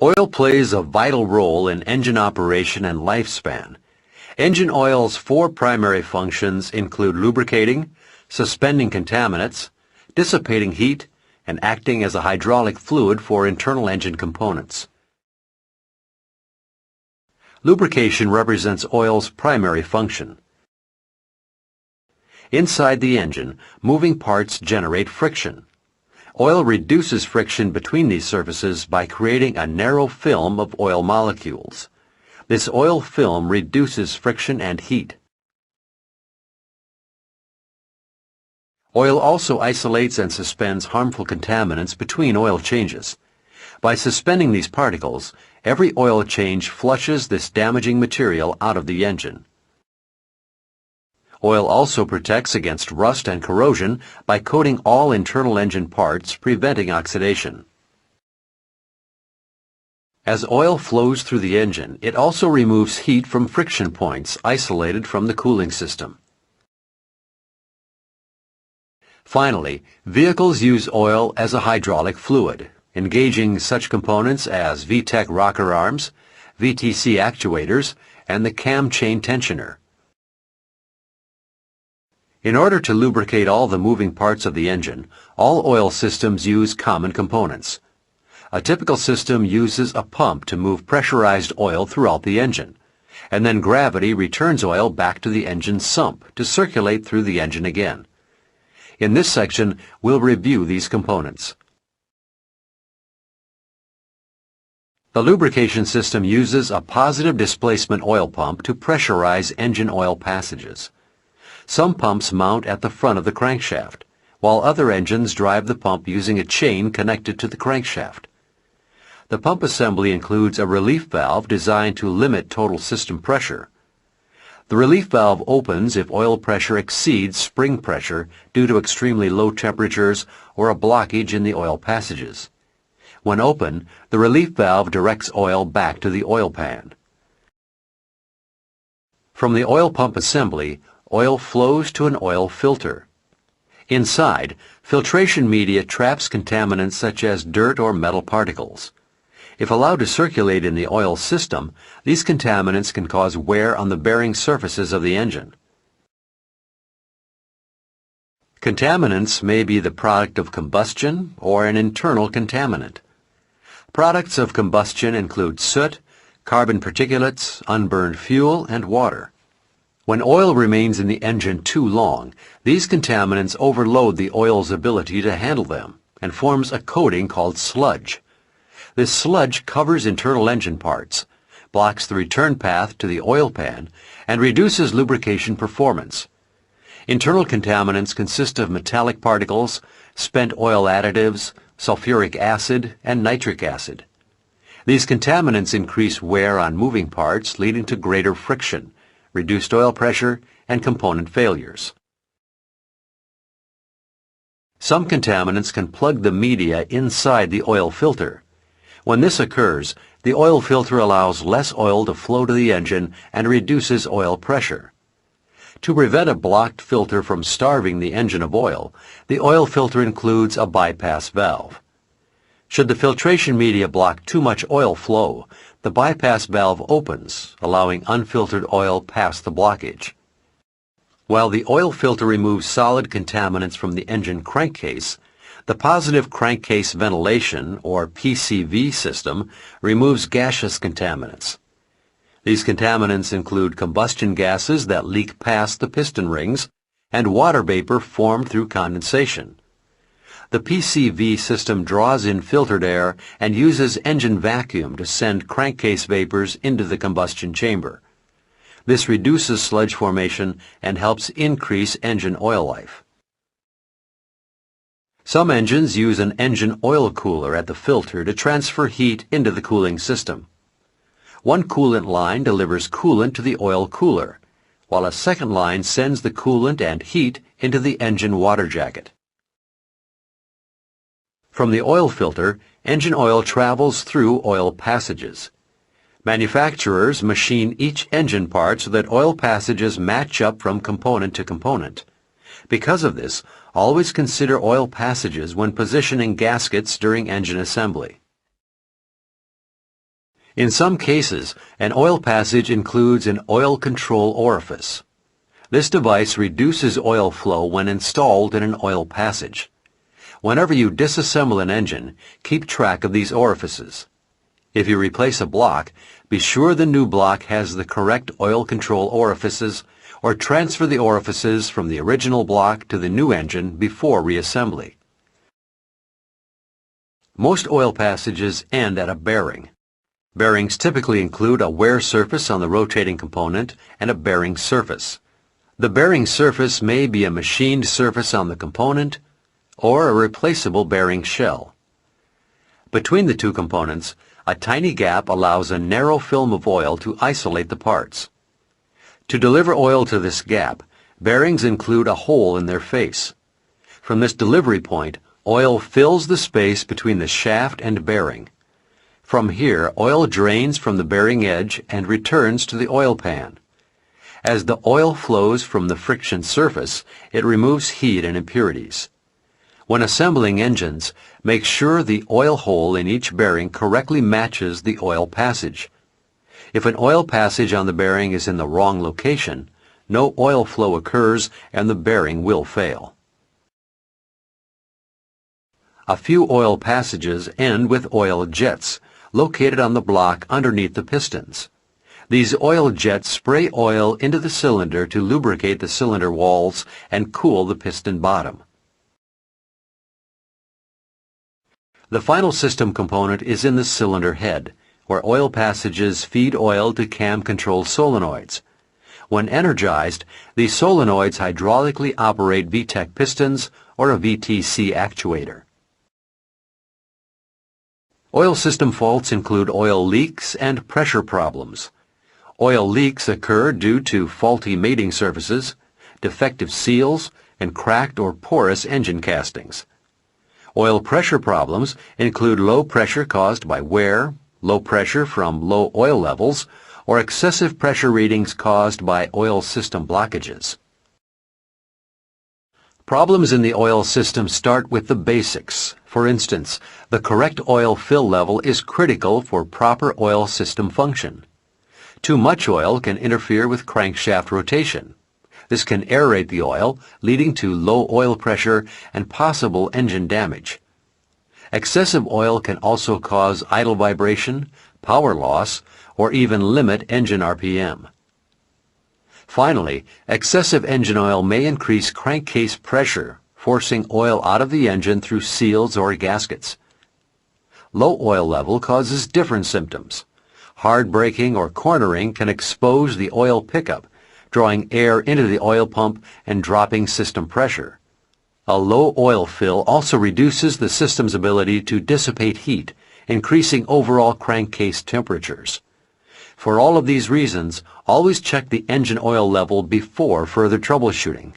Oil plays a vital role in engine operation and lifespan. Engine oil's four primary functions include lubricating, suspending contaminants, dissipating heat, and acting as a hydraulic fluid for internal engine components. Lubrication represents oil's primary function. Inside the engine, moving parts generate friction. Oil reduces friction between these surfaces by creating a narrow film of oil molecules. This oil film reduces friction and heat. Oil also isolates and suspends harmful contaminants between oil changes. By suspending these particles, every oil change flushes this damaging material out of the engine. Oil also protects against rust and corrosion by coating all internal engine parts, preventing oxidation. As oil flows through the engine, it also removes heat from friction points isolated from the cooling system. Finally, vehicles use oil as a hydraulic fluid, engaging such components as VTEC rocker arms, VTC actuators, and the cam chain tensioner. In order to lubricate all the moving parts of the engine, all oil systems use common components. A typical system uses a pump to move pressurized oil throughout the engine, and then gravity returns oil back to the engine's sump to circulate through the engine again. In this section, we'll review these components. The lubrication system uses a positive displacement oil pump to pressurize engine oil passages. Some pumps mount at the front of the crankshaft, while other engines drive the pump using a chain connected to the crankshaft. The pump assembly includes a relief valve designed to limit total system pressure. The relief valve opens if oil pressure exceeds spring pressure due to extremely low temperatures or a blockage in the oil passages. When open, the relief valve directs oil back to the oil pan. From the oil pump assembly, oil flows to an oil filter. Inside, filtration media traps contaminants such as dirt or metal particles. If allowed to circulate in the oil system, these contaminants can cause wear on the bearing surfaces of the engine. Contaminants may be the product of combustion or an internal contaminant. Products of combustion include soot, carbon particulates, unburned fuel, and water. When oil remains in the engine too long, these contaminants overload the oil's ability to handle them and forms a coating called sludge. This sludge covers internal engine parts, blocks the return path to the oil pan, and reduces lubrication performance. Internal contaminants consist of metallic particles, spent oil additives, sulfuric acid, and nitric acid. These contaminants increase wear on moving parts, leading to greater friction, reduced oil pressure, and component failures. Some contaminants can plug the media inside the oil filter. When this occurs, the oil filter allows less oil to flow to the engine and reduces oil pressure. To prevent a blocked filter from starving the engine of oil, the oil filter includes a bypass valve. Should the filtration media block too much oil flow, the bypass valve opens, allowing unfiltered oil past the blockage. While the oil filter removes solid contaminants from the engine crankcase, the positive crankcase ventilation, or PCV system, removes gaseous contaminants. These contaminants include combustion gases that leak past the piston rings and water vapor formed through condensation. The PCV system draws in filtered air and uses engine vacuum to send crankcase vapors into the combustion chamber. This reduces sludge formation and helps increase engine oil life. Some engines use an engine oil cooler at the filter to transfer heat into the cooling system. One coolant line delivers coolant to the oil cooler, while a second line sends the coolant and heat into the engine water jacket. From the oil filter, engine oil travels through oil passages. Manufacturers machine each engine part so that oil passages match up from component to component. Because of this, always consider oil passages when positioning gaskets during engine assembly. In some cases, an oil passage includes an oil control orifice. This device reduces oil flow when installed in an oil passage. Whenever you disassemble an engine, keep track of these orifices. If you replace a block, be sure the new block has the correct oil control orifices, or transfer the orifices from the original block to the new engine before reassembly. Most oil passages end at a bearing. Bearings typically include a wear surface on the rotating component and a bearing surface. The bearing surface may be a machined surface on the component or a replaceable bearing shell. Between the two components, a tiny gap allows a narrow film of oil to isolate the parts. To deliver oil to this gap, bearings include a hole in their face. From this delivery point, oil fills the space between the shaft and bearing. From here, oil drains from the bearing edge and returns to the oil pan. As the oil flows from the friction surface, it removes heat and impurities. When assembling engines, make sure the oil hole in each bearing correctly matches the oil passage. If an oil passage on the bearing is in the wrong location, no oil flow occurs and the bearing will fail. A few oil passages end with oil jets, located on the block underneath the pistons. These oil jets spray oil into the cylinder to lubricate the cylinder walls and cool the piston bottom. The final system component is in the cylinder head, where oil passages feed oil to cam-controlled solenoids. When energized, these solenoids hydraulically operate VTEC pistons or a VTC actuator. Oil system faults include oil leaks and pressure problems. Oil leaks occur due to faulty mating surfaces, defective seals, and cracked or porous engine castings. Oil pressure problems include low pressure caused by wear, low pressure from low oil levels, or excessive pressure readings caused by oil system blockages. Problems in the oil system start with the basics. For instance, the correct oil fill level is critical for proper oil system function. Too much oil can interfere with crankshaft rotation. This can aerate the oil, leading to low oil pressure and possible engine damage. Excessive oil can also cause idle vibration, power loss, or even limit engine RPM. Finally, excessive engine oil may increase crankcase pressure, forcing oil out of the engine through seals or gaskets. Low oil level causes different symptoms. Hard braking or cornering can expose the oil pickup, drawing air into the oil pump and dropping system pressure. A low oil fill also reduces the system's ability to dissipate heat, increasing overall crankcase temperatures. For all of these reasons, always check the engine oil level before further troubleshooting.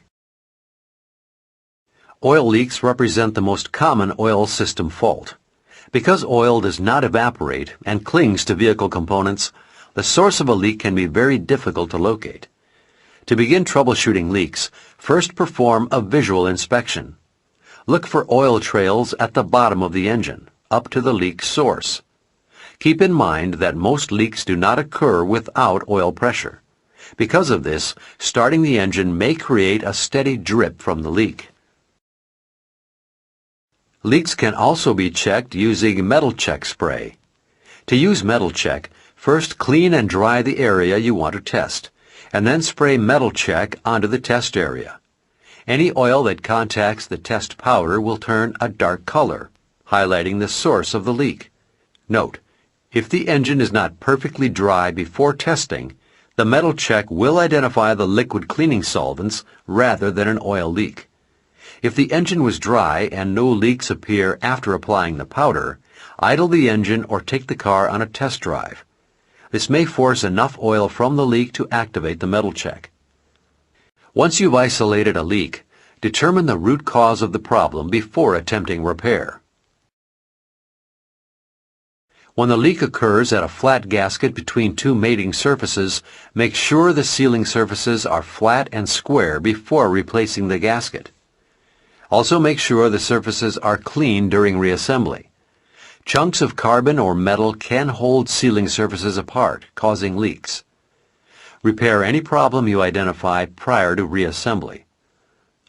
Oil leaks represent the most common oil system fault. Because oil does not evaporate and clings to vehicle components, the source of a leak can be very difficult to locate. To begin troubleshooting leaks, first perform a visual inspection. Look for oil trails at the bottom of the engine, up to the leak source. Keep in mind that most leaks do not occur without oil pressure. Because of this, starting the engine may create a steady drip from the leak. Leaks can also be checked using metal check spray. To use metal check, first clean and dry the area you want to test, and then spray metal check onto the test area. Any oil that contacts the test powder will turn a dark color, highlighting the source of the leak. Note, if the engine is not perfectly dry before testing, the metal check will identify the liquid cleaning solvents rather than an oil leak. If the engine was dry and no leaks appear after applying the powder, idle the engine or take the car on a test drive. This may force enough oil from the leak to activate the metal check. Once you've isolated a leak, determine the root cause of the problem before attempting repair. When the leak occurs at a flat gasket between two mating surfaces, make sure the sealing surfaces are flat and square before replacing the gasket. Also make sure the surfaces are clean during reassembly. Chunks of carbon or metal can hold sealing surfaces apart, causing leaks. Repair any problem you identify prior to reassembly.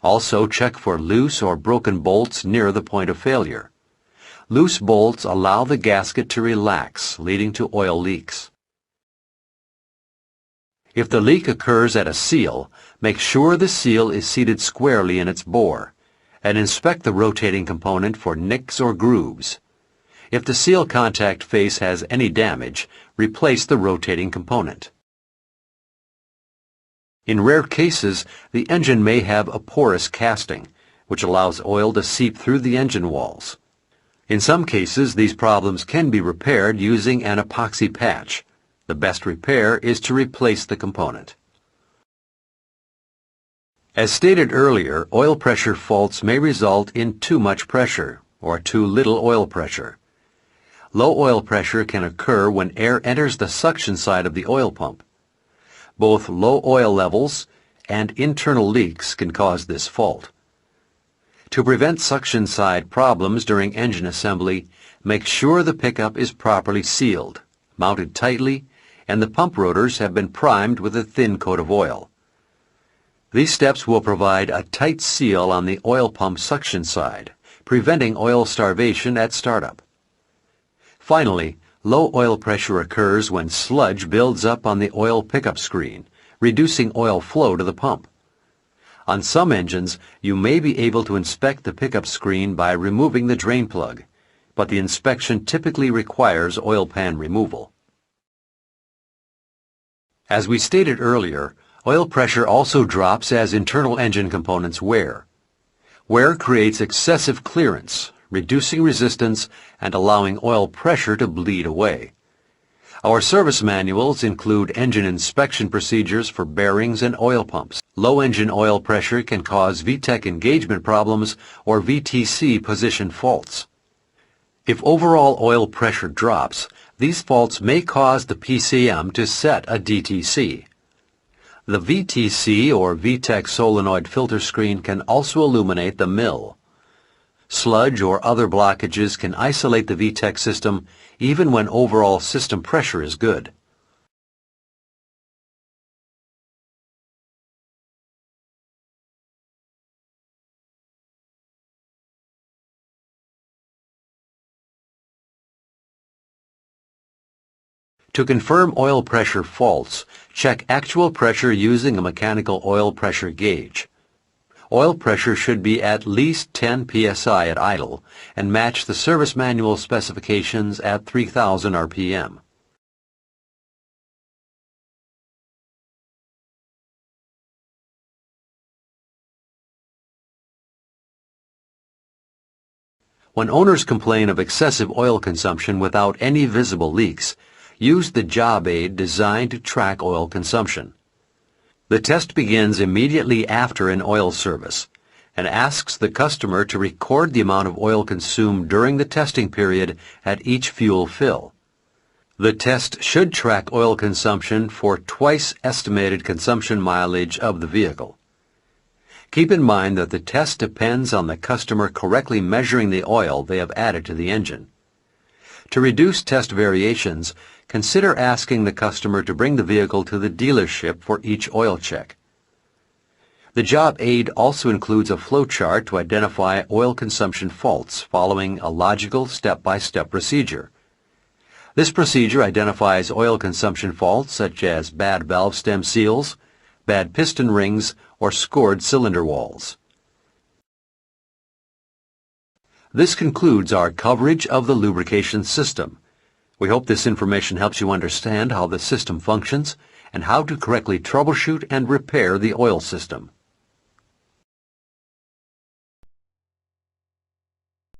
Also, check for loose or broken bolts near the point of failure. Loose bolts allow the gasket to relax, leading to oil leaks. If the leak occurs at a seal, make sure the seal is seated squarely in its bore, and inspect the rotating component for nicks or grooves. If the seal contact face has any damage, replace the rotating component. In rare cases, the engine may have a porous casting, which allows oil to seep through the engine walls. In some cases, these problems can be repaired using an epoxy patch. The best repair is to replace the component. As stated earlier, oil pressure faults may result in too much pressure or too little oil pressure. Low oil pressure can occur when air enters the suction side of the oil pump. Both low oil levels and internal leaks can cause this fault. To prevent suction side problems during engine assembly, make sure the pickup is properly sealed, mounted tightly, and the pump rotors have been primed with a thin coat of oil. These steps will provide a tight seal on the oil pump suction side, preventing oil starvation at startup. Finally, low oil pressure occurs when sludge builds up on the oil pickup screen, reducing oil flow to the pump. On some engines, you may be able to inspect the pickup screen by removing the drain plug, but the inspection typically requires oil pan removal. As we stated earlier, oil pressure also drops as internal engine components wear. Wear creates excessive clearance, reducing resistance and allowing oil pressure to bleed away. Our service manuals include engine inspection procedures for bearings and oil pumps. Low engine oil pressure can cause VTEC engagement problems or VTC position faults. If overall oil pressure drops, these faults may cause the PCM to set a DTC. The VTC or VTEC solenoid filter screen can also illuminate the mill. Sludge or other blockages can isolate the VTEC system even when overall system pressure is good. To confirm oil pressure faults, check actual pressure using a mechanical oil pressure gauge. Oil pressure should be at least 10 psi at idle and match the service manual specifications at 3000 RPM. When owners complain of excessive oil consumption without any visible leaks, use the job aid designed to track oil consumption. The test begins immediately after an oil service and asks the customer to record the amount of oil consumed during the testing period at each fuel fill. The test should track oil consumption for twice estimated consumption mileage of the vehicle. Keep in mind that the test depends on the customer correctly measuring the oil they have added to the engine. To reduce test variations, consider asking the customer to bring the vehicle to the dealership for each oil check. The job aid also includes a flowchart to identify oil consumption faults following a logical step-by-step procedure. This procedure identifies oil consumption faults such as bad valve stem seals, bad piston rings, or scored cylinder walls. This concludes our coverage of the lubrication system. We hope this information helps you understand how the system functions and how to correctly troubleshoot and repair the oil system.